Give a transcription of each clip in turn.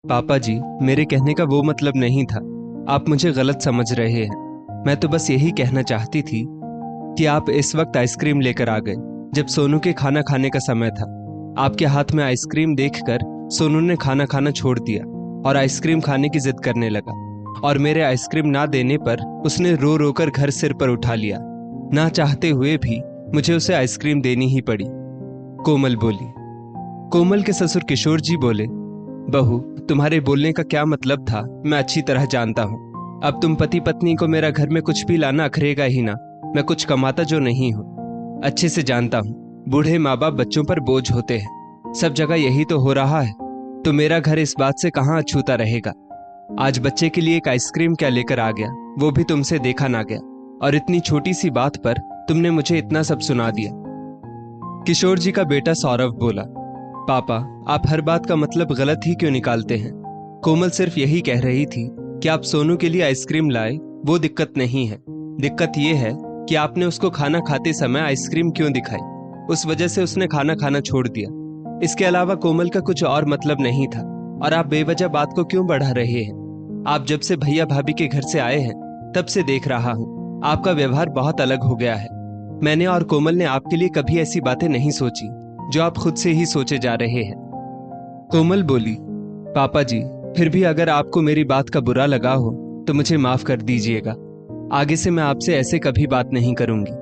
पापा जी, मेरे कहने का वो मतलब नहीं था। आप मुझे गलत समझ रहे हैं। मैं तो बस यही कहना चाहती थी कि आप इस वक्त आइसक्रीम लेकर आ गए जब सोनू के खाना खाने का समय था। आपके हाथ में आइसक्रीम देखकर सोनू ने खाना खाना छोड़ दिया और आइसक्रीम खाने की जिद करने लगा, और मेरे आइसक्रीम ना देने पर उसने रो रो कर घर सिर पर उठा लिया। ना चाहते हुए भी मुझे उसे आइसक्रीम देनी ही पड़ी। कोमल बोली। कोमल के ससुर किशोर जी बोले, बहू, तुम्हारे बोलने का क्या मतलब था मैं अच्छी तरह जानता हूँ। अब तुम पति पत्नी को मेरा घर में कुछ भी लाना अखरेगा ही ना। मैं कुछ कमाता जो नहीं हूँ, अच्छे से जानता हूँ। बूढ़े माँ बाप बच्चों पर बोझ होते हैं, सब जगह यही तो हो रहा है। तो मेरा घर इस बात से कहाँ अछूता रहेगा। आज बच्चे के लिए एक आइसक्रीम क्या लेकर आ गया, वो भी तुमसे देखा ना गया, और इतनी छोटी सी बात पर तुमने मुझे इतना सब सुना दिया। किशोर जी का बेटा सौरभ बोला, पापा, आप हर बात का मतलब गलत ही क्यों निकालते हैं। कोमल सिर्फ यही कह रही थी कि आप सोनू के लिए आइसक्रीम लाए, वो दिक्कत नहीं है। दिक्कत ये है कि आपने उसको खाना खाते समय आइसक्रीम क्यों दिखाई, उस वजह से उसने खाना खाना छोड़ दिया। इसके अलावा कोमल का कुछ और मतलब नहीं था, और आप बेवजह बात को क्यों बढ़ा रहे हैं। आप जब से भैया भाभी के घर से आए हैं तब से देख रहा हूँ, आपका व्यवहार बहुत अलग हो गया है। मैंने और कोमल ने आपके लिए कभी ऐसी बातें नहीं सोची जो आप खुद से ही सोचे जा रहे हैं। कोमल बोली, पापा जी, फिर भी अगर आपको मेरी बात का बुरा लगा हो तो मुझे माफ कर दीजिएगा। आगे से मैं आपसे ऐसे कभी बात नहीं करूंगी।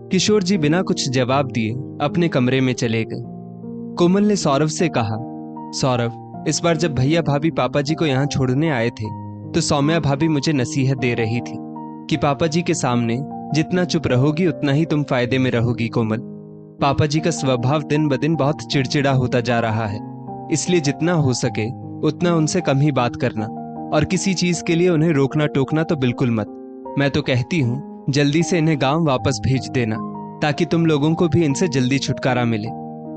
किशोर जी बिना कुछ जवाब दिए अपने कमरे में चले गए। कोमल ने सौरभ से कहा, सौरभ, इस बार जब भैया भाभी पापा जी को यहाँ छोड़ने आए थे तो सौम्या भाभी मुझे नसीहत दे रही थी कि पापा जी के सामने जितना चुप रहोगी उतना ही तुम फायदे में रहोगी। कोमल, पापा जी का स्वभाव दिन ब दिन बहुत चिड़चिड़ा होता जा रहा है, इसलिए जितना हो सके उतना उनसे कम ही बात करना, और किसी चीज के लिए उन्हें रोकना टोकना तो बिल्कुल मत। मैं तो कहती हूँ जल्दी से इन्हें गांव वापस भेज देना, ताकि तुम लोगों को भी इनसे जल्दी छुटकारा मिले।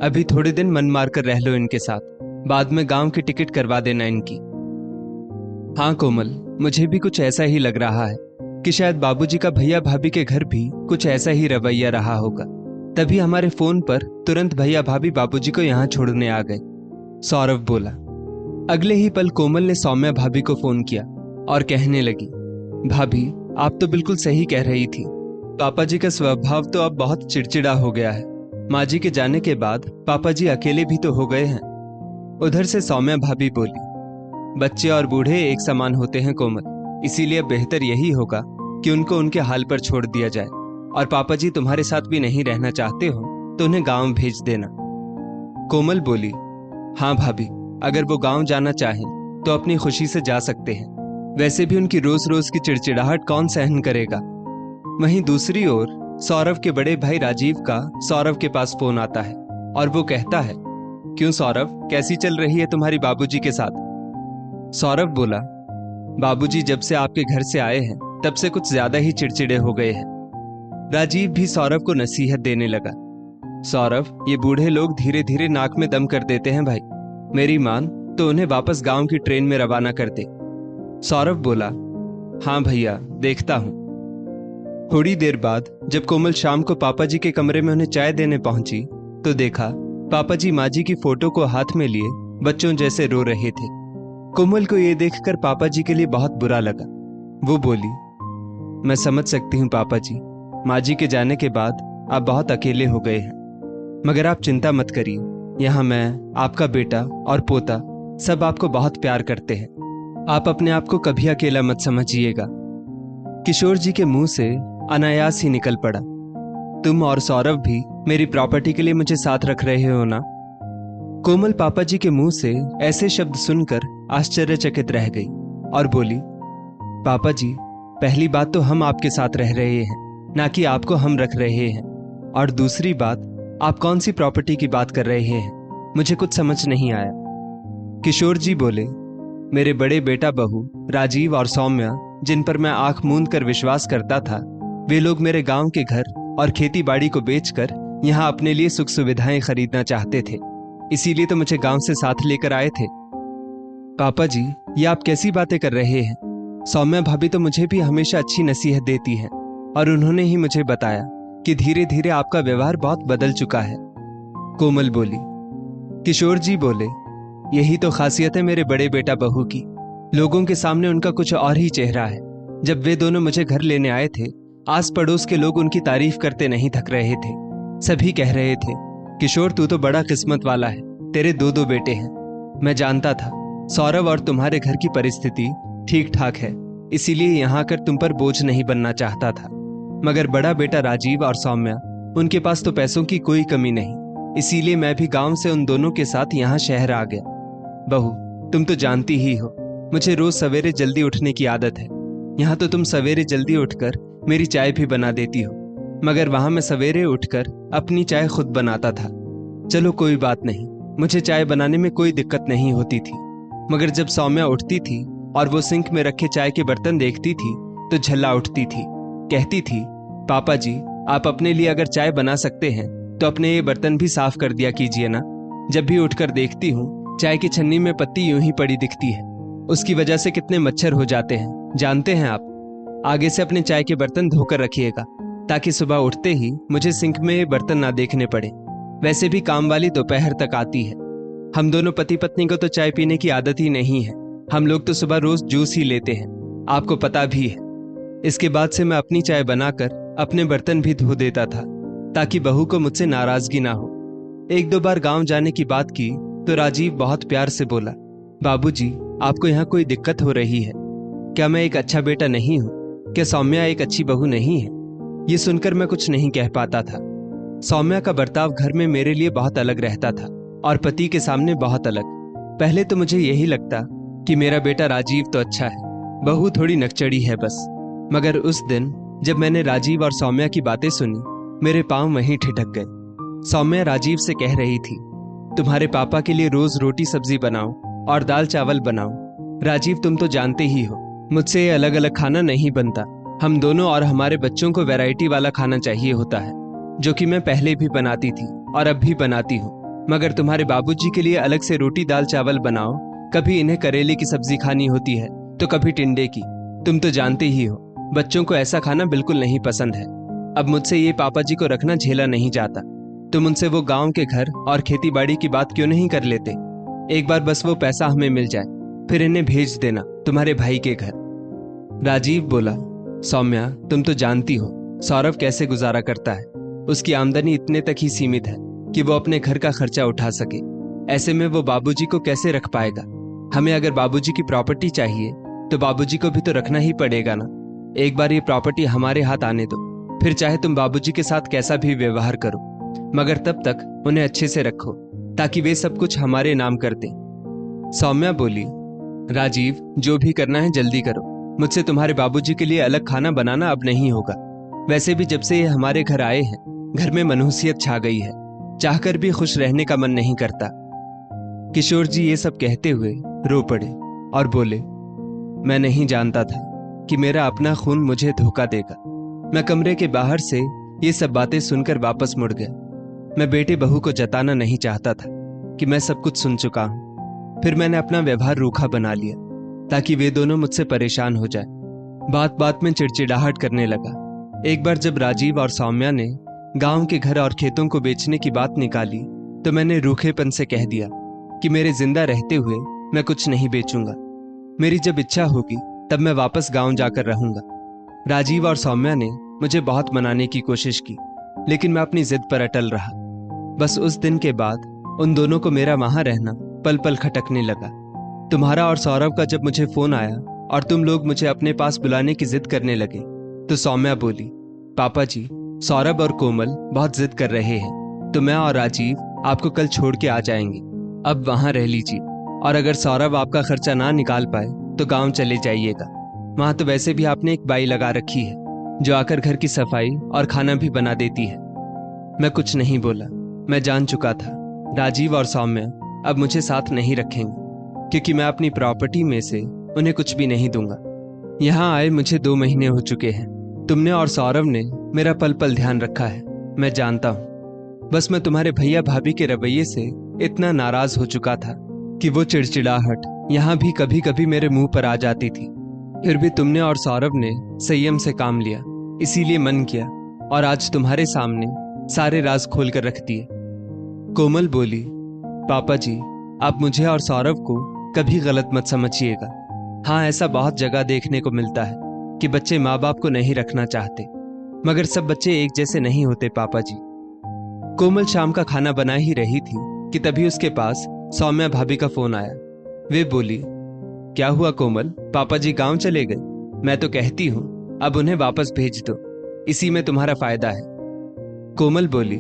अभी थोड़े दिन मन मार कर रह लो इनके साथ, बाद में गांव की टिकट करवा देना इनकी। हाँ कोमल, मुझे भी कुछ ऐसा ही लग रहा है कि शायद बाबूजी का भैया भाभी के घर भी कुछ ऐसा ही रवैया रहा होगा। तभी हमारे फोन पर तुरंत भैया भाभी बाबूजी को यहाँ छोड़ने आ गए, सौरभ बोला। अगले ही पल कोमल ने सौम्या भाभी को फोन किया और कहने लगी, भाभी, आप तो बिल्कुल सही कह रही थी। पापा जी का स्वभाव तो अब बहुत चिड़चिड़ा हो गया है। माँ जी के जाने के बाद पापा जी अकेले भी तो हो गए हैं। उधर से सौम्या भाभी बोली, बच्चे और बूढ़े एक समान होते हैं कोमल, इसीलिए बेहतर यही होगा कि उनको उनके हाल पर छोड़ दिया जाए, और पापा जी तुम्हारे साथ भी नहीं रहना चाहते हो तो उन्हें गांव भेज देना। कोमल बोली, हाँ भाभी, अगर वो गांव जाना चाहें तो अपनी खुशी से जा सकते हैं। वैसे भी उनकी रोज रोज की चिड़चिड़ाहट कौन सहन करेगा। वहीं दूसरी ओर सौरभ के बड़े भाई राजीव का सौरभ के पास फोन आता है और वो कहता है, क्यों सौरभ, कैसी चल रही है तुम्हारी बाबूजी के साथ। सौरभ बोला, बाबूजी जब से आपके घर से आए हैं तब से कुछ ज्यादा ही चिड़चिड़े हो गए हैं। राजीव भी सौरभ को नसीहत देने लगा, सौरभ, ये बूढ़े लोग धीरे धीरे नाक में दम कर देते हैं भाई। मेरी मान तो उन्हें वापस गांव की ट्रेन में रवाना कर दे। सौरभ बोला, हाँ भैया, देखता हूं। थोड़ी देर बाद जब कोमल शाम को पापा जी के कमरे में उन्हें चाय देने पहुंची तो देखा पापा जी माँ जी की फोटो को हाथ में लिए बच्चों जैसे रो रहे थे। कोमल को ये देखकर पापा जी के लिए बहुत बुरा लगा। वो बोली, मैं समझ सकती हूँ पापा जी, माँ जी के जाने के बाद आप बहुत अकेले हो गए हैं, मगर आप चिंता मत करिए, यहाँ मैं, आपका बेटा और पोता सब आपको बहुत प्यार करते हैं। आप अपने आप को कभी अकेला मत समझिएगा। किशोर जी के मुंह से अनायास ही निकल पड़ा, तुम और सौरभ भी मेरी प्रॉपर्टी के लिए मुझे साथ रख रहे हो ना। कोमल पापा जी के मुंह से ऐसे शब्द सुनकर आश्चर्यचकित रह गई और बोली, पापा जी, पहली बात तो हम आपके साथ रह रहे हैं, ना कि आपको हम रख रहे हैं, और दूसरी बात, आप कौन सी प्रॉपर्टी की बात कर रहे हैं, मुझे कुछ समझ नहीं आया। किशोर जी बोले, मेरे बड़े बेटा बहू राजीव और सौम्या, जिन पर मैं आंख मूंद कर विश्वास करता था, वे लोग मेरे गांव के घर और खेती बाड़ी को बेचकर यहाँ अपने लिए सुख सुविधाएं खरीदना चाहते थे, इसीलिए तो मुझे गांव से साथ लेकर आए थे। पापा जी, ये आप कैसी बातें कर रहे हैं। सौम्या भाभी तो मुझे भी हमेशा अच्छी नसीहत देती है, और उन्होंने ही मुझे बताया कि धीरे धीरे आपका व्यवहार बहुत बदल चुका है। कोमल बोली। किशोर जी बोले, यही तो खासियत है मेरे बड़े बेटा बहू की। लोगों के सामने उनका कुछ और ही चेहरा है। जब वे दोनों मुझे घर लेने आए थे, आस पड़ोस के लोग उनकी तारीफ करते नहीं थक रहे थे। सभी कह रहे थे, किशोर तू तो बड़ा किस्मत वाला है, तेरे दो दो बेटे हैं। मैं जानता था सौरभ और तुम्हारे घर की परिस्थिति ठीक ठाक है, इसीलिए यहाँ कर तुम पर बोझ नहीं बनना चाहता था। मगर बड़ा बेटा राजीव और सौम्या, उनके पास तो पैसों की कोई कमी नहीं, इसीलिए मैं भी गांव से उन दोनों के साथ यहाँ शहर आ गया। बहू, तुम तो जानती ही हो मुझे रोज सवेरे जल्दी उठने की आदत है। यहाँ तो तुम सवेरे जल्दी उठकर मेरी चाय भी बना देती हो, मगर वहां मैं सवेरे उठकर अपनी चाय खुद बनाता था। चलो कोई बात नहीं, मुझे चाय बनाने में कोई दिक्कत नहीं होती थी। मगर जब सौम्या उठती थी और वो सिंक में रखे चाय के बर्तन देखती थी तो झल्ला उठती थी। कहती थी, पापा जी आप अपने लिए अगर चाय बना सकते हैं तो अपने ये बर्तन भी साफ कर दिया कीजिए ना। जब भी उठकर देखती हूँ चाय की छन्नी में पत्ती यूं ही पड़ी दिखती है। उसकी वजह से कितने मच्छर हो जाते हैं जानते हैं आप। आगे से अपने चाय के बर्तन धोकर रखिएगा ताकि सुबह उठते ही मुझे सिंक में ये बर्तन ना देखने पड़े। वैसे भी काम वाली दोपहर तक आती है। हम दोनों पति पत्नी को तो चाय पीने की आदत ही नहीं है। हम लोग तो सुबह रोज जूस ही लेते हैं, आपको पता भी है। इसके बाद से मैं अपनी चाय बनाकर अपने बर्तन भी धो देता था ताकि बहू को मुझसे नाराजगी ना हो। एक दो बार गांव जाने की बात की तो राजीव बहुत प्यार से बोला, बाबूजी आपको यहाँ कोई दिक्कत हो रही है क्या? मैं एक अच्छा बेटा नहीं हूँ क्या? सौम्या एक अच्छी बहू नहीं है? ये सुनकर मैं कुछ नहीं कह पाता था। सौम्या का बर्ताव घर में मेरे लिए बहुत अलग रहता था और पति के सामने बहुत अलग। पहले तो मुझे यही लगता कि मेरा बेटा राजीव तो अच्छा है, बहू थोड़ी नकचड़ी है बस। मगर उस दिन जब मैंने राजीव और सौम्या की बातें सुनी, मेरे पांव वहीं ठिठक गए। सौम्या राजीव से कह रही थी, तुम्हारे पापा के लिए रोज रोटी सब्जी बनाओ और दाल चावल बनाओ। राजीव तुम तो जानते ही हो मुझसे ये अलग अलग खाना नहीं बनता। हम दोनों और हमारे बच्चों को वैरायटी वाला खाना चाहिए होता है, जो कि मैं पहले भी बनाती थी और अब भी बनाती हूँ। मगर तुम्हारे बाबूजी के लिए अलग से रोटी दाल चावल बनाओ। कभी इन्हें करेले की सब्जी खानी होती है तो कभी टिंडे की। तुम तो जानते ही हो बच्चों को ऐसा खाना बिल्कुल नहीं पसंद है। अब मुझसे ये पापा जी को रखना झेला नहीं जाता। तुम उनसे वो गांव के घर और खेती बाड़ी की बात क्यों नहीं कर लेते? एक बार बस वो पैसा हमें मिल जाए, फिर इन्हें भेज देना तुम्हारे भाई के घर। राजीव बोला, सौम्या तुम तो जानती हो सौरभ कैसे गुजारा करता है। उसकी आमदनी इतने तक ही सीमित है कि वो अपने घर का खर्चा उठा सके। ऐसे में वो बाबूजी को कैसे रख पाएगा? हमें अगर बाबूजी की प्रॉपर्टी चाहिए तो बाबूजी को भी तो रखना ही पड़ेगा ना। एक बार ये प्रॉपर्टी हमारे हाथ आने दो, फिर चाहे तुम बाबूजी के साथ कैसा भी व्यवहार करो, मगर तब तक उन्हें अच्छे से रखो ताकि वे सब कुछ हमारे नाम कर दें। सौम्या बोली, राजीव जो भी करना है जल्दी करो। मुझसे तुम्हारे बाबूजी के लिए अलग खाना बनाना अब नहीं होगा। वैसे भी जब से ये हमारे घर आए हैं घर में मनहूसियत छा गई है, चाहकर भी खुश रहने का मन नहीं करता। किशोर जी ये सब कहते हुए रो पड़े और बोले, मैं नहीं जानता था कि मेरा अपना खून मुझे धोखा देगा। मैं कमरे के बाहर से ये सब बातें सुनकर वापस मुड़ गया। मैं बेटे बहू को जताना नहीं चाहता था कि मैं सब कुछ सुन चुका हूं। फिर मैंने अपना व्यवहार रूखा बना लिया ताकि वे दोनों मुझसे परेशान हो जाए। बात बात में चिड़चिड़ाहट करने लगा। एक बार जब राजीव और सौम्या ने गांव के घर और खेतों को बेचने की बात निकाली तो मैंने रूखेपन से कह दिया कि मेरे जिंदा रहते हुए मैं कुछ नहीं बेचूंगा। मेरी जब इच्छा होगी तब मैं वापस गांव जाकर रहूंगा। राजीव और सौम्या ने मुझे बहुत मनाने की कोशिश की, लेकिन मैं अपनी जिद पर अटल रहा। बस उस दिन के बाद उन दोनों को मेरा वहां रहना पल पल खटकने लगा। तुम्हारा और सौरभ का जब मुझे फोन आया और तुम लोग मुझे अपने पास बुलाने की जिद करने लगे तो सौम्या बोली, पापा जी सौरभ और कोमल बहुत जिद कर रहे हैं तो मैं और राजीव आपको कल छोड़ के आ जाएंगे। अब वहां रह लीजिए और अगर सौरभ आपका खर्चा ना निकाल पाए तो गांव चले जाइएगा। वहां तो वैसे भी आपने एक बाई लगा रखी है जो आकर घर की सफाई और खाना भी बना देती है। मैं कुछ नहीं बोला। मैं जान चुका था राजीव और सौम्या अब मुझे साथ नहीं रखेंगे, क्योंकि मैं अपनी प्रॉपर्टी में से उन्हें कुछ भी नहीं दूंगा। यहाँ आए मुझे 2 महीने हो चुके हैं। तुमने और सौरभ ने मेरा पल पल ध्यान रखा है, मैं जानता हूँ। बस मैं तुम्हारे भैया भाभी के रवैये से इतना नाराज हो चुका था कि वो चिड़चिड़ाहट यहाँ भी कभी कभी मेरे मुंह पर आ जाती थी। फिर भी तुमने और सौरभ ने संयम से काम लिया, इसीलिए मन किया और आज तुम्हारे सामने सारे राज खोल कर रख दिए। कोमल बोली, पापा जी आप मुझे और सौरभ को कभी गलत मत समझिएगा। हाँ, ऐसा बहुत जगह देखने को मिलता है कि बच्चे माँ बाप को नहीं रखना चाहते, मगर सब बच्चे एक जैसे नहीं होते पापा जी। कोमल शाम का खाना बना ही रही थी कि तभी उसके पास सौम्या भाभी का फोन आया। वे बोली, क्या हुआ कोमल, पापा जी गांव चले गए? मैं तो कहती हूँ अब उन्हें वापस भेज दो, इसी में तुम्हारा फायदा है। कोमल बोली,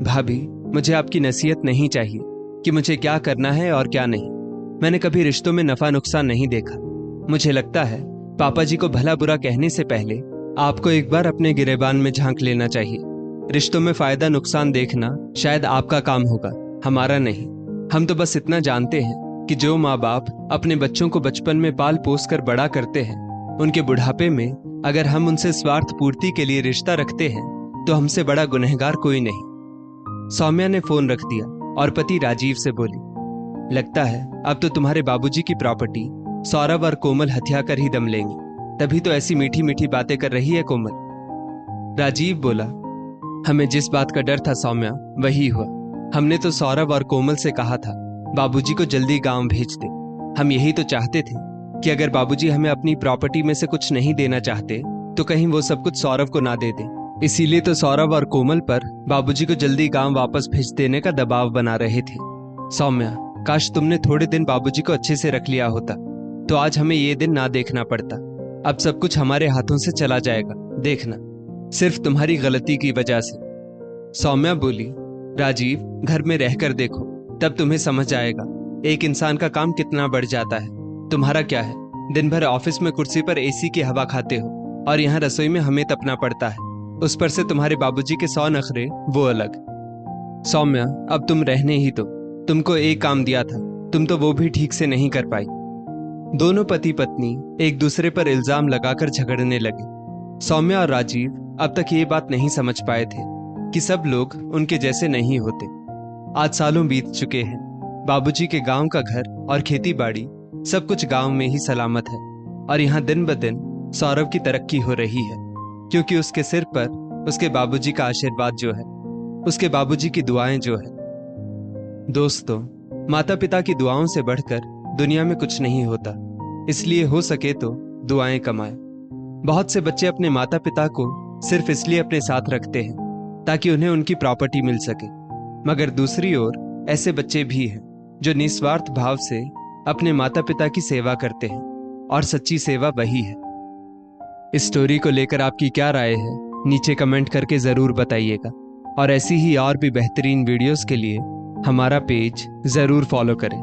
भाभी मुझे आपकी नसीहत नहीं चाहिए कि मुझे क्या करना है और क्या नहीं। मैंने कभी रिश्तों में नफा नुकसान नहीं देखा। मुझे लगता है पापा जी को भला बुरा कहने से पहले आपको एक बार अपने गिरेबान में झांक लेना चाहिए। रिश्तों में फायदा नुकसान देखना शायद आपका काम होगा, हमारा नहीं। हम तो बस इतना जानते हैं कि जो माँ बाप अपने बच्चों को बचपन में पाल पोस कर बड़ा करते हैं, उनके बुढ़ापे में अगर हम उनसे स्वार्थ पूर्ति के लिए रिश्ता रखते हैं तो हमसे बड़ा गुनहगार कोई नहीं। सौम्या ने फोन रख दिया और पति राजीव से बोली, लगता है अब तो तुम्हारे बाबूजी की प्रॉपर्टी सौरभ और कोमल हथिया कर ही दम लेंगे, तभी तो ऐसी मीठी मीठी बातें कर रही है कोमल। राजीव बोला, हमें जिस बात का डर था सौम्या वही हुआ। हमने तो सौरभ और कोमल से कहा था बाबूजी को जल्दी गांव भेज दे। हम यही तो चाहते थे कि अगर बाबूजी हमें अपनी प्रॉपर्टी में से कुछ नहीं देना चाहते तो कहीं वो सब कुछ सौरभ को ना दे दे। इसीलिए तो सौरभ और कोमल पर बाबूजी को जल्दी गांव वापस भेज देने का दबाव बना रहे थे। सौम्या, काश तुमने थोड़े दिन बाबूजी को अच्छे से रख लिया होता तो आज हमें ये दिन ना देखना पड़ता। अब सब कुछ हमारे हाथों से चला जाएगा, देखना, सिर्फ तुम्हारी गलती की वजह से। सौम्या बोली, राजीव घर में रहकर देखो तब तुम्हें समझ आएगा एक इंसान का काम कितना बढ़ जाता है। तुम्हारा क्या है, दिन भर ऑफिस में कुर्सी पर एसी की हवा खाते हो और यहाँ रसोई में हमें तपना पड़ता है। उस पर से तुम्हारे बाबूजी के 100 नखरे वो अलग। सौम्या, अब तुम रहने ही दो। तुमको एक काम दिया था, तुम तो वो भी ठीक से नहीं कर पाई। दोनों पति पत्नी एक दूसरे पर इल्जाम लगाकर झगड़ने लगे। सौम्या और राजीव अब तक ये बात नहीं समझ पाए थे कि सब लोग उनके जैसे नहीं होते। आज सालों बीत चुके हैं। बाबूजी के गांव का घर और खेती बाड़ी सब कुछ गांव में ही सलामत है और यहाँ दिन ब दिन सौरभ की तरक्की हो रही है, क्योंकि उसके सिर पर उसके बाबूजी का आशीर्वाद जो है, उसके बाबूजी की दुआएं जो है। दोस्तों, माता पिता की दुआओं से बढ़कर दुनिया में कुछ नहीं होता, इसलिए हो सके तो दुआएं कमाएं। बहुत से बच्चे अपने माता पिता को सिर्फ इसलिए अपने साथ रखते हैं ताकि उन्हें उनकी प्रॉपर्टी मिल सके, मगर दूसरी ओर ऐसे बच्चे भी हैं जो निस्वार्थ भाव से अपने माता पिता की सेवा करते हैं और सच्ची सेवा वही है। इस स्टोरी को लेकर आपकी क्या राय है नीचे कमेंट करके जरूर बताइएगा और ऐसी ही और भी बेहतरीन वीडियोस के लिए हमारा पेज जरूर फॉलो करें।